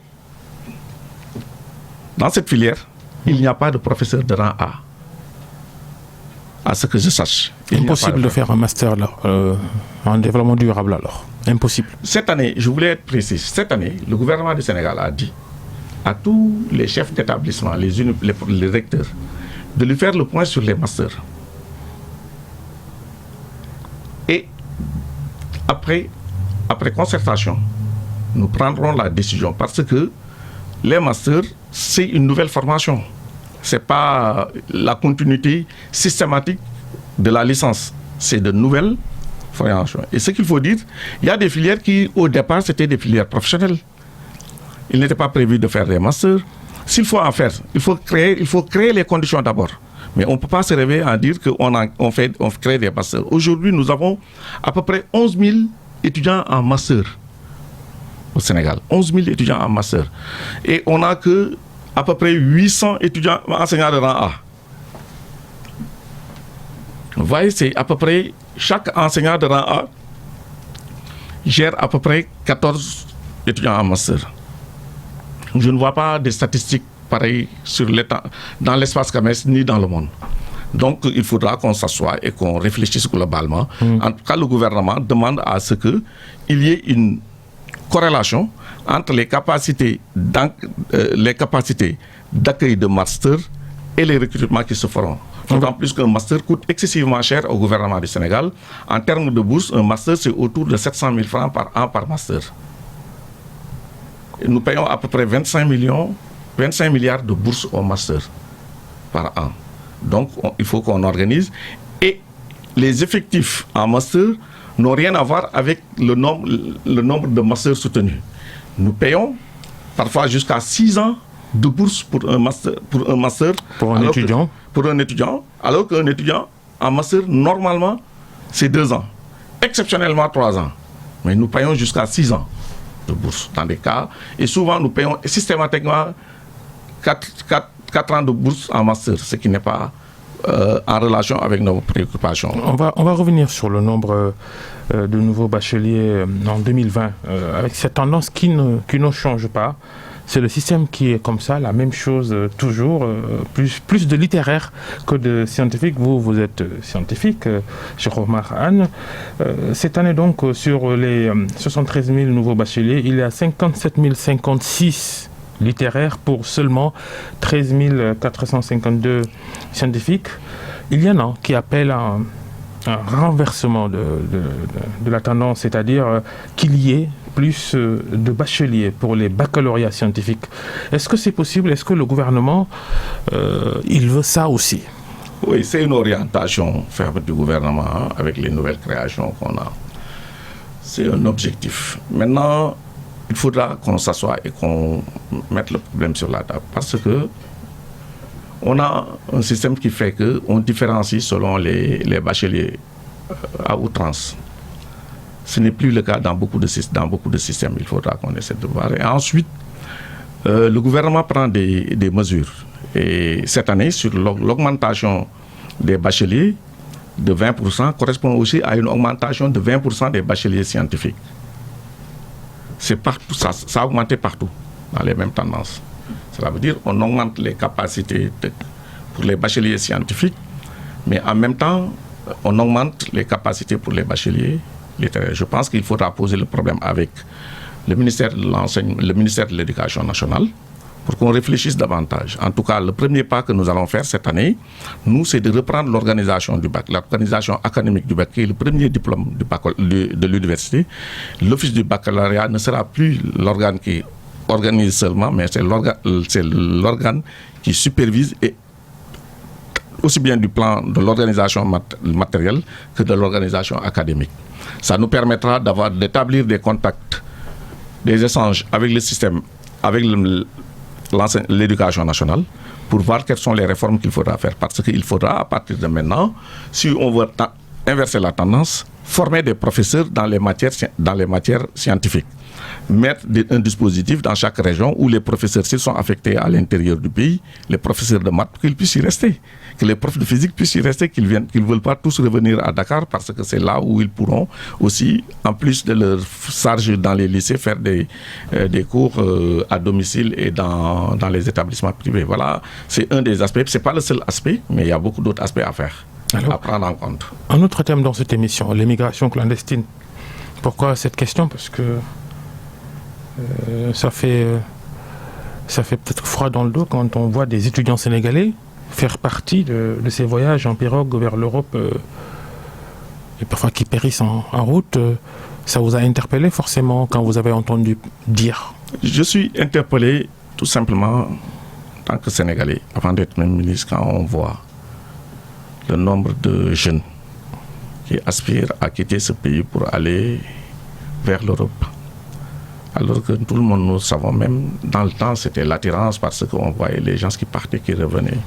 filière, il n'y a pas de professeur de rang A. à ce que je sache. Impossible de faire un master là, en développement durable alors. Impossible. Cette année, je voulais être précis, cette année, le gouvernement du Sénégal a dit à tous les chefs d'établissement, les recteurs, de lui faire le point sur les masters. Et après concertation, nous prendrons la décision parce que les masters, c'est une nouvelle formation. Ce n'est pas la continuité systématique de la licence. C'est de nouvelles formations. Et ce qu'il faut dire, il y a des filières qui, au départ, c'était des filières professionnelles. Il n'était pas prévu de faire des masters. S'il faut en faire, il faut créer les conditions d'abord. Mais on ne peut pas se réveiller à dire qu'on crée des masters. Aujourd'hui, nous avons à peu près 11 000 étudiants en master au Sénégal. 11 000 étudiants en master. Et on n'a que à peu près 800 étudiants enseignants de rang A. Vous voyez, c'est à peu près chaque enseignant de rang A gère à peu près 14 étudiants en master. Je ne vois pas des statistiques pareilles dans l'espace commerce ni dans le monde. Donc, il faudra qu'on s'assoie et qu'on réfléchisse globalement. En tout cas, le gouvernement demande à ce qu'il y ait une corrélation entre les capacités d'accueil de master et les recrutements qui se feront. D'autant plus qu'un master coûte excessivement cher au gouvernement du Sénégal. En termes de bourse, un master, c'est autour de 700 000 francs par an par master. Et nous payons à peu près 25 milliards de bourses au master par an. Donc, il faut qu'on organise. Et les effectifs en master n'ont rien à voir avec le nombre de masters soutenus. Nous payons parfois jusqu'à 6 ans de bourse pour un master. Pour un étudiant. Pour un étudiant, alors qu'un étudiant en master, normalement, c'est 2 ans. Exceptionnellement 3 ans. Mais nous payons jusqu'à 6 ans de bourse dans des cas. Et souvent, nous payons systématiquement 4 ans de bourse en master, ce qui n'est pas en relation avec nos préoccupations. On va revenir sur le nombre de nouveaux bacheliers en 2020, avec cette tendance qui ne change pas. C'est le système qui est comme ça, la même chose toujours, plus de littéraire que de scientifique. Vous êtes scientifique, cher Omar Anne. Cette année donc, sur les 73 000 nouveaux bacheliers, il y a 57 056 littéraires pour seulement 13 452 scientifiques. Il y en a qui appellent à un renversement de la tendance, c'est-à-dire qu'il y ait plus de bacheliers pour les baccalauréats scientifiques. Est-ce que c'est possible? Est-ce que le gouvernement, il veut ça aussi? Oui, c'est une orientation ferme du gouvernement avec les nouvelles créations qu'on a. C'est un objectif. Maintenant, il faudra qu'on s'assoie et qu'on mette le problème sur la table. Parce que on a un système qui fait qu'on différencie selon les bacheliers à outrance. Ce n'est plus le cas dans beaucoup de systèmes. Il faudra qu'on essaie de voir. Et ensuite, le gouvernement prend des mesures. Et cette année, sur l'augmentation des bacheliers de 20% correspond aussi à une augmentation de 20% des bacheliers scientifiques. C'est partout, ça a augmenté partout, dans les mêmes tendances. Cela veut dire qu'on augmente les capacités pour les bacheliers scientifiques, mais en même temps, on augmente les capacités pour les bacheliers littéraires. Je pense qu'il faudra poser le problème avec le ministère de l'Éducation nationale pour qu'on réfléchisse davantage. En tout cas, le premier pas que nous allons faire cette année, c'est de reprendre l'organisation du bac, l'organisation académique du bac, qui est le premier diplôme de l'université. L'office du baccalauréat ne sera plus l'organe qui organise seulement, mais c'est l'organe qui supervise et aussi bien du plan de l'organisation matérielle que de l'organisation académique. Ça nous permettra d'établir des contacts, des échanges avec le système, avec l'éducation nationale, pour voir quelles sont les réformes qu'il faudra faire. Parce qu'il faudra, à partir de maintenant, si on veut inverser la tendance, former des professeurs dans les matières scientifiques. Mettre un dispositif dans chaque région où les professeurs, s'ils sont affectés à l'intérieur du pays, les professeurs de maths, qu'ils puissent y rester. Que les profs de physique puissent y rester, qu'ils ne veulent pas tous revenir à Dakar parce que c'est là où ils pourront aussi, en plus de leur charge dans les lycées, faire des cours à domicile et dans les établissements privés. Voilà, c'est un des aspects. Ce n'est pas le seul aspect, mais il y a beaucoup d'autres aspects à faire. Alors, à prendre en compte. Un autre thème dans cette émission, l'immigration clandestine. Pourquoi cette question? Parce que ça fait peut-être froid dans le dos quand on voit des étudiants sénégalais faire partie de ces voyages en pirogue vers l'Europe et parfois qui périssent en route. Ça vous a interpellé forcément quand vous avez entendu dire? Je suis interpellé tout simplement en tant que Sénégalais, avant d'être même ministre, quand on voit le nombre de jeunes qui aspirent à quitter ce pays pour aller vers l'Europe. Alors que tout le monde, nous savons, même dans le temps, c'était l'attirance parce qu'on voyait les gens qui partaient, qui revenaient.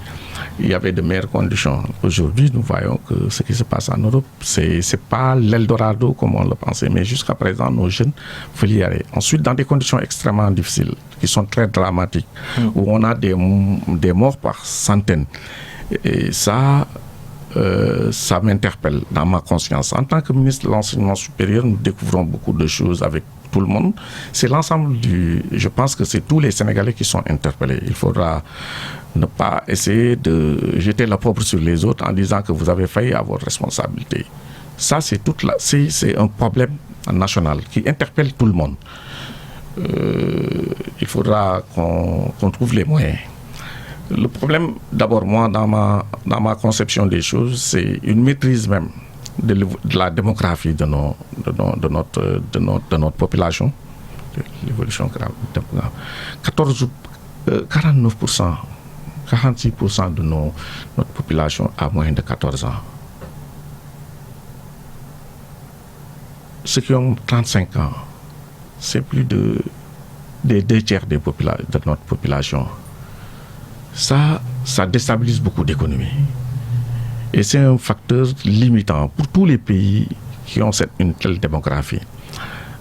Il y avait de meilleures conditions. Aujourd'hui, nous voyons que ce qui se passe en Europe, c'est pas l'Eldorado comme on le pensait, mais jusqu'à présent, nos jeunes veulent y aller. Ensuite, dans des conditions extrêmement difficiles, qui sont très dramatiques, où on a des morts par centaines. Et ça m'interpelle dans ma conscience. En tant que ministre de l'Enseignement supérieur, nous découvrons beaucoup de choses avec tout le monde. C'est l'ensemble je pense que c'est tous les Sénégalais qui sont interpellés. Il faudra ne pas essayer de jeter la pauvre sur les autres en disant que vous avez failli à votre responsabilité. Ça, c'est un problème national qui interpelle tout le monde. Il faudra qu'on trouve les moyens. Le problème, d'abord, moi, dans ma conception des choses, c'est une maîtrise même de la démographie de notre population, de l'évolution démographique. 49%, 46% de notre population a moins de 14 ans. Ceux qui ont 35 ans, c'est plus des 2/3 de notre population. Ça déstabilise beaucoup d'économies. Et c'est un facteur limitant pour tous les pays qui ont une telle démographie.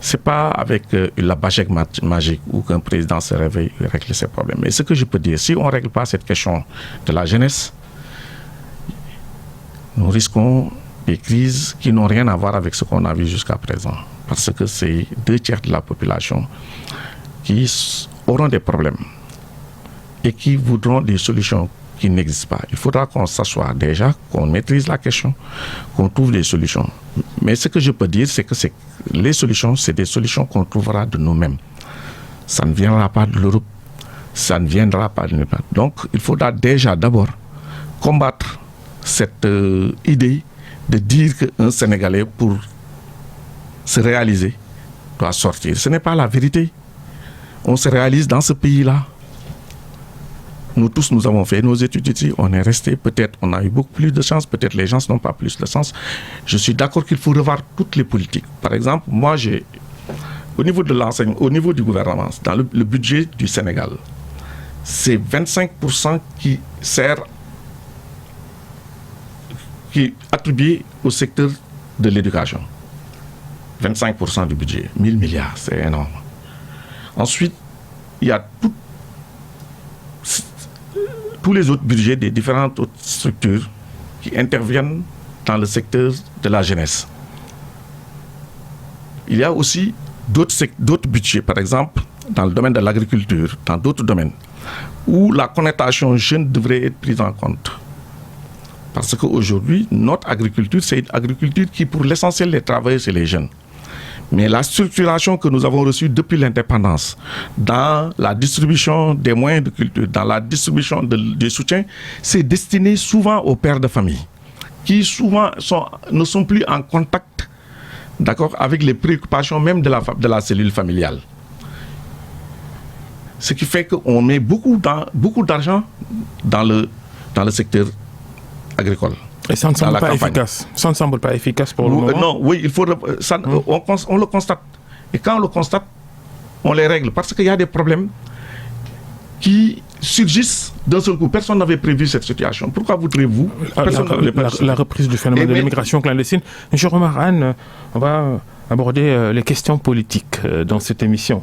Ce n'est pas avec la baguette magique ou qu'un président se réveille et règle ses problèmes. Mais ce que je peux dire, si on ne règle pas cette question de la jeunesse, nous risquons des crises qui n'ont rien à voir avec ce qu'on a vu jusqu'à présent. Parce que c'est 2/3 de la population qui auront des problèmes et qui voudront des solutions qui n'existent pas. Il faudra qu'on s'assoie déjà, qu'on maîtrise la question, qu'on trouve des solutions. Mais ce que je peux dire, c'est que les solutions, c'est des solutions qu'on trouvera de nous-mêmes. Ça ne viendra pas de l'Europe, ça ne viendra pas de nous. Donc, il faudra déjà d'abord combattre cette idée de dire qu'un Sénégalais, pour se réaliser, doit sortir. Ce n'est pas la vérité. On se réalise dans ce pays-là. Nous tous, nous avons fait nos études ici, on est resté, peut-être on a eu beaucoup plus de chance, peut-être les gens n'ont pas plus de chance. Je suis d'accord qu'il faut revoir toutes les politiques. Par exemple, moi, au niveau de l'enseignement, au niveau du gouvernement, dans le budget du Sénégal, c'est 25% qui est attribué au secteur de l'éducation. 25% du budget, 1000 milliards, c'est énorme. Ensuite, il y a tous les autres budgets des différentes autres structures qui interviennent dans le secteur de la jeunesse. Il y a aussi d'autres budgets, par exemple, dans le domaine de l'agriculture, dans d'autres domaines, où la connotation jeune devrait être prise en compte. Parce qu'aujourd'hui, notre agriculture, c'est une agriculture qui, pour l'essentiel, les travailleurs, c'est les jeunes. Mais la structuration que nous avons reçue depuis l'indépendance, dans la distribution des moyens de culture, dans la distribution des soutiens, c'est destiné souvent aux pères de famille, qui souvent ne sont plus en contact, d'accord, avec les préoccupations même de la cellule familiale. Ce qui fait qu'on met beaucoup d'argent dans le secteur agricole. Et ça ne semble pas efficace. Ça ne semble pas efficace pour le moment. Non, oui, on le constate. Et quand on le constate, on les règle. Parce qu'il y a des problèmes qui surgissent d'un seul coup. Personne n'avait prévu cette situation. Pourquoi voudrez-vous la reprise du phénomène de l'immigration clandestine. M. Romar Anne, on va aborder les questions politiques dans cette émission.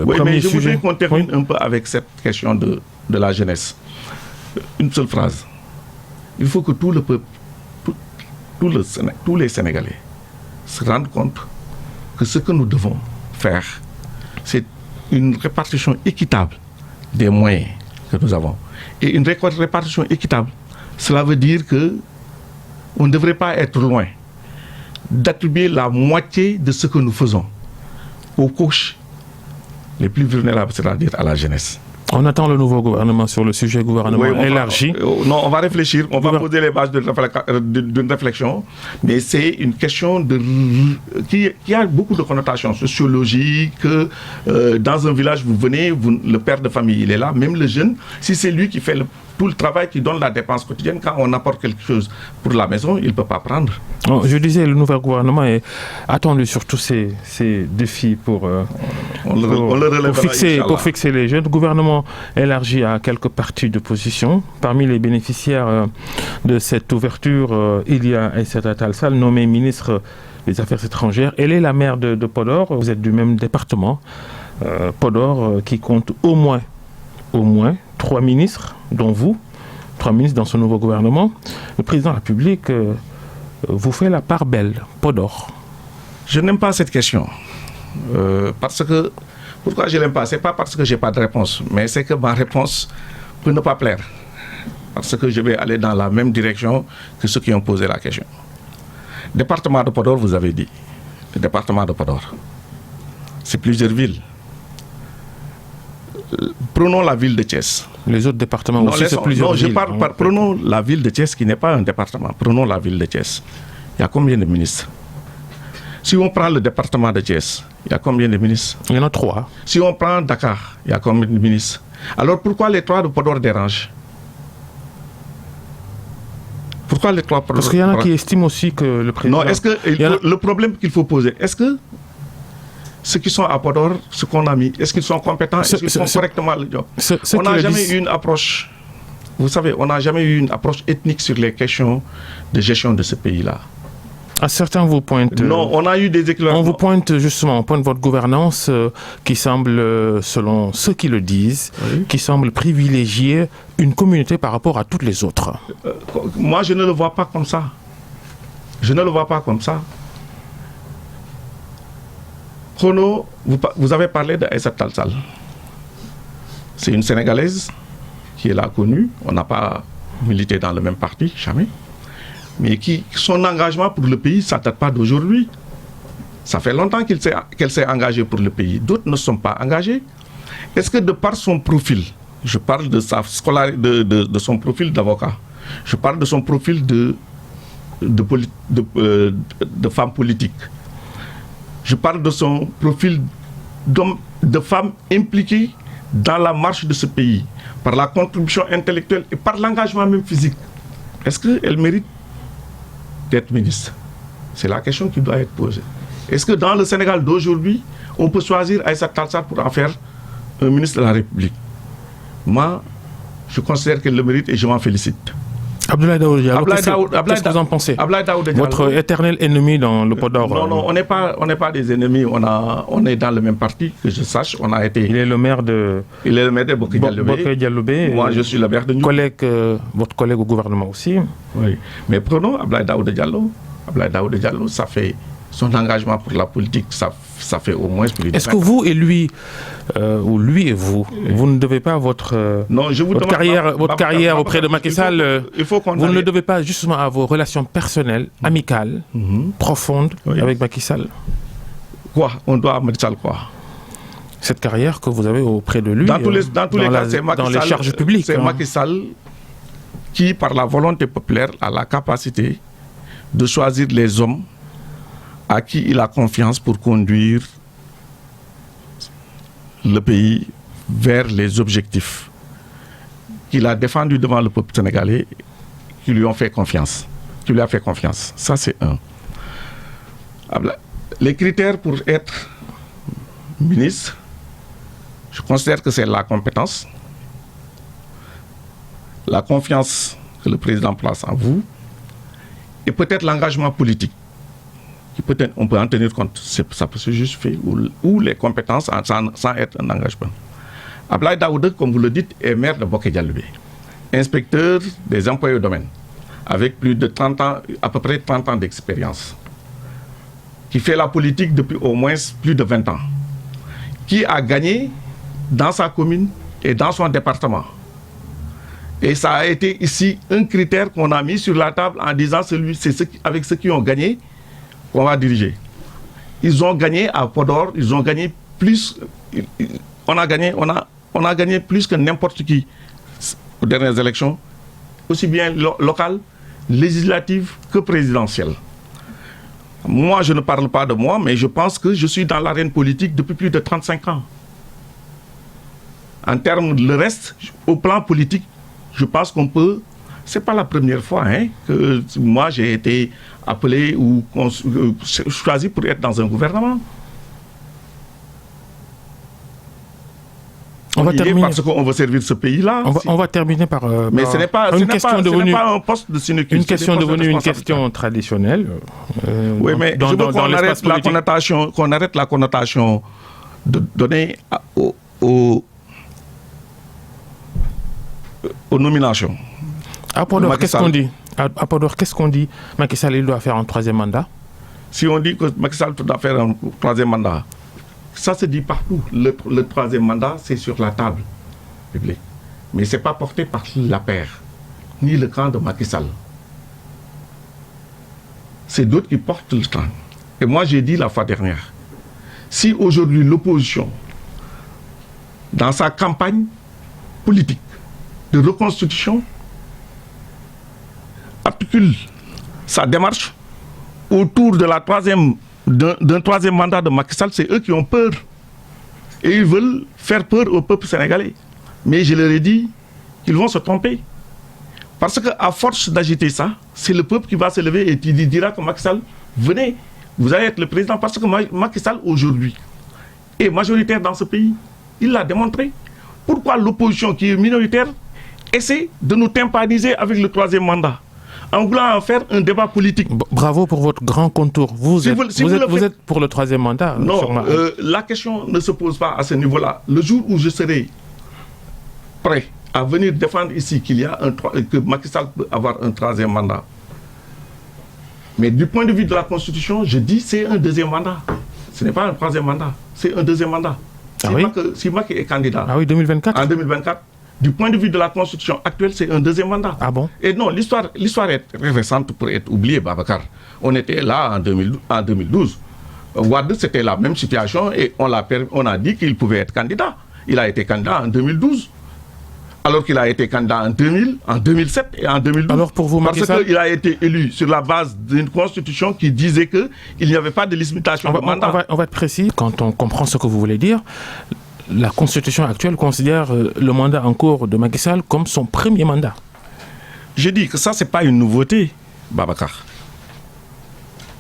Oui, mais je voudrais qu'on termine un peu avec cette question de la jeunesse. Une seule phrase. Il faut que tout le peuple, tous les Sénégalais se rendent compte que ce que nous devons faire, c'est une répartition équitable des moyens que nous avons. Et une répartition équitable cela veut dire que on ne devrait pas être loin d'attribuer la moitié de ce que nous faisons aux couches les plus vulnérables, c'est-à-dire à la jeunesse. On attend le nouveau gouvernement sur le sujet gouvernement élargi. Non, on va réfléchir, on va poser les bases d'une réflexion, mais c'est une question qui a beaucoup de connotations sociologiques. Dans un village, vous venez, le père de famille, il est là, même le jeune, si c'est lui qui fait tout le travail, qui donne la dépense quotidienne, quand on apporte quelque chose pour la maison, il ne peut pas prendre. Non, je disais, le nouveau gouvernement est attendu sur tous ces défis pour fixer les jeunes. Le gouvernement élargi à quelques partis de position. Parmi les bénéficiaires de cette ouverture, il y a Aïssata Tall Sall, nommée ministre des Affaires étrangères. Elle est la maire de Podor. Vous êtes du même département. Podor qui compte au moins 3 ministres, dont vous, 3 ministres dans ce nouveau gouvernement. Le président de la République vous fait la part belle, Podor. Je n'aime pas cette question. Parce que, pourquoi je ne l'aime pas? Ce n'est pas parce que je n'ai pas de réponse, mais c'est que ma réponse peut ne pas plaire. Parce que je vais aller dans la même direction que ceux qui ont posé la question. Département de Podor, vous avez dit. Le département de Podor. C'est plusieurs villes. Prenons la ville de Thiès. Les autres départements aussi, c'est plusieurs villes. Prenons la ville de Thiès qui n'est pas un département. Prenons la ville de Thiès. Il y a combien de ministres? Si on prend le département de Thiès, il y a combien de ministres? Il y en a 3. Si on prend Dakar, il y a combien de ministres? Alors pourquoi les 3 de Podor dérangent? Pourquoi les 3 Podor? Parce qu'il y en a qui estiment aussi que le président... Non, est-ce que le problème qu'il faut poser, est-ce que ceux qui sont à Podor, ce qu'on a mis, est-ce qu'ils sont compétents? Est-ce qu'ils font correctement le job? On n'a jamais eu une approche, vous savez, on n'a jamais eu une approche ethnique sur les questions de gestion de ce pays-là. À certains vous pointent... Non, on a eu des éclairs. On vous pointe justement, on pointe votre gouvernance qui semble, selon ceux qui le disent, qui semble privilégier une communauté par rapport à toutes les autres. Moi, je ne le vois pas comme ça. Je ne le vois pas comme ça. Chrono, vous avez parlé d'Aïssata Tall Sall. C'est une Sénégalaise qui est là connue. On n'a pas milité dans le même parti, jamais. Mais son engagement pour le pays, ça ne date pas d'aujourd'hui. Ça fait longtemps qu'elle s'est engagée pour le pays. D'autres ne sont pas engagés. Est-ce que de par son profil, je parle de sa de son profil d'avocat, je parle de son profil de femme politique, je parle de son profil de femme impliquée dans la marche de ce pays, par la contribution intellectuelle et par l'engagement même physique, est-ce qu'elle mérite d'être ministre? C'est la question qui doit être posée. Est-ce que dans le Sénégal d'aujourd'hui, on peut choisir Aïssata Tall Sall pour en faire un ministre de la République? Moi, je considère qu'elle le mérite et je m'en félicite. Abdoulaye Daouda Diallo, qu'est-ce que vous en pensez? Votre éternel ennemi dans le Podor. Non, on n'est pas des ennemis. On est dans le même parti, que je sache. On a été. Il est le maire de. Il est le maire de Boké Dialobé. Moi, je suis le maire de New. Votre collègue au gouvernement aussi. Oui. Mais prenons Abdoulaye Daouda Diallo. Abdoulaye Daouda Diallo, ça fait son engagement pour la politique, ça fait au moins plus de 20 ans. Est-ce que vous et lui, ou lui et vous, vous ne devez pas votre carrière auprès de Macky Sall, vous ne le devez pas justement à vos relations personnelles, amicales, profondes avec Macky Sall? Quoi? On doit à Macky Sall quoi? Cette carrière que vous avez auprès de lui, dans tous les cas, c'est Macky Sall, les charges publiques. C'est Macky Sall qui, par la volonté populaire, a la capacité de choisir les hommes à qui il a confiance pour conduire le pays vers les objectifs qu'il a défendus devant le peuple sénégalais, qui lui ont fait confiance, qui lui a fait confiance. Ça, c'est un. Les critères pour être ministre, je considère que c'est la compétence, la confiance que le président place en vous, et peut-être l'engagement politique. Peut-être on peut en tenir compte, ça peut se justifier, ou les compétences sans être un engagement. Abdoulaye Daouda, comme vous le dites, est maire de Boké Dialobé, inspecteur des emplois au domaine, avec plus de 30 ans, à peu près 30 ans d'expérience, qui fait la politique depuis au moins plus de 20 ans, qui a gagné dans sa commune et dans son département. Et ça a été ici un critère qu'on a mis sur la table en disant c'est avec ceux qui ont gagné qu'on va diriger. Ils ont gagné à Podor, ils ont gagné plus. On a gagné plus que n'importe qui aux dernières élections, aussi bien locales, législatives que présidentielles. Moi, je ne parle pas de moi, mais je pense que je suis dans l'arène politique depuis plus de 35 ans. En termes de le reste, au plan politique, je pense qu'on peut. C'est pas la première fois que moi j'ai été appelé ou choisi pour être dans un gouvernement. On va terminer parce qu'on veut servir ce pays-là. On va terminer par. Mais ce n'est pas un poste de sinecure. Une question devenue une question traditionnelle. Oui, mais je veux qu'on arrête la connotation de donner aux nominations. À Podor, qu'est-ce qu'on dit? À Podor, qu'est-ce qu'on dit? Macky Sall, il doit faire un troisième mandat. Si on dit que Macky Sall doit faire un troisième mandat, ça se dit partout. Le troisième mandat, c'est sur la table publique. Mais ce n'est pas porté par la paire, ni le camp de Macky Sall. C'est d'autres qui portent le camp. Et moi, j'ai dit la fois dernière, si aujourd'hui l'opposition, dans sa campagne politique de reconstitution, articule sa démarche autour de d'un troisième mandat de Macky Sall, c'est eux qui ont peur. Et ils veulent faire peur au peuple sénégalais. Mais je leur ai dit qu'ils vont se tromper. Parce qu'à force d'agiter ça, c'est le peuple qui va se lever et qui dira que Macky Sall, venez, vous allez être le président. Parce que Macky Sall, aujourd'hui, est majoritaire dans ce pays. Il l'a démontré. Pourquoi l'opposition qui est minoritaire essaie de nous tympaniser avec le troisième mandat en voulant en faire un débat politique? Bravo pour votre grand contour. Vous êtes pour le troisième mandat? Non, la question ne se pose pas à ce niveau-là. Le jour où je serai prêt à venir défendre ici que Macky Sall peut avoir un troisième mandat. Mais du point de vue de la Constitution, je dis c'est un deuxième mandat. Ce n'est pas un troisième mandat, c'est un deuxième mandat. Si Macky est candidat 2024. En 2024, du point de vue de la Constitution actuelle, c'est un deuxième mandat. Ah bon? Et non, l'histoire est très récente pour être oubliée, Babacar. On était là en 2012. Wade, c'était la même situation et on a dit qu'il pouvait être candidat. Il a été candidat en 2012. Alors qu'il a été candidat en 2000, en 2007 et en 2012. Alors pour vous, Macky Sall, qu'il a été élu sur la base d'une constitution qui disait qu'il n'y avait pas de limitation de mandat. On va être précis. Quand on comprend ce que vous voulez dire, la constitution actuelle considère le mandat en cours de Macky Sall comme son premier mandat. Je dis que ça, ce n'est pas une nouveauté, Babacar.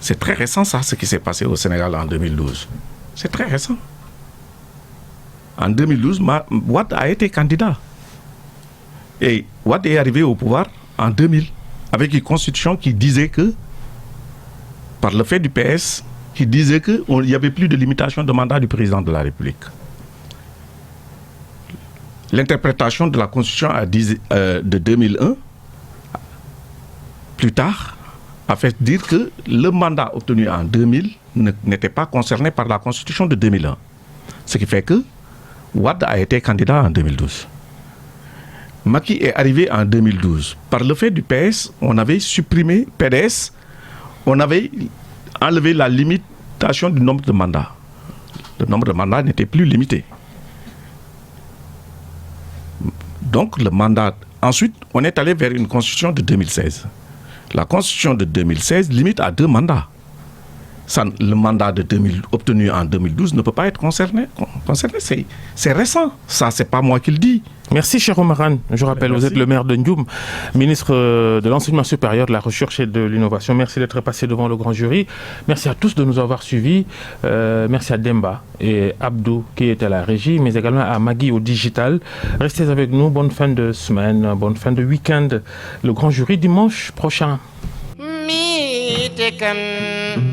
C'est très récent, ça, ce qui s'est passé au Sénégal en 2012. C'est très récent. En 2012, Wade a été candidat. Et Wade est arrivé au pouvoir en 2000 avec une constitution qui disait que, par le fait du PS, qui disait qu'il n'y avait plus de limitation de mandat du président de la République. L'interprétation de la constitution de 2001, plus tard, a fait dire que le mandat obtenu en 2000 n'était pas concerné par la constitution de 2001. Ce qui fait que Wade a été candidat en 2012. Macky est arrivé en 2012. Par le fait du PS, on avait supprimé PDS, on avait enlevé la limitation du nombre de mandats. Le nombre de mandats n'était plus limité. Donc le mandat... Ensuite, on est allé vers une constitution de 2016. La constitution de 2016 limite à 2 mandats. Le mandat obtenu en 2012 ne peut pas être concerné. C'est récent. Ça, c'est pas moi qui le dis. Merci, cher Omarane. Je rappelle, vous êtes le maire de Ndioum, ministre de l'Enseignement supérieur, de la Recherche et de l'Innovation. Merci d'être passé devant le grand jury. Merci à tous de nous avoir suivis. Merci à Demba et Abdou qui est à la régie, mais également à Magui au digital. Restez avec nous. Bonne fin de semaine, bonne fin de week-end. Le grand jury dimanche prochain. Mi tekan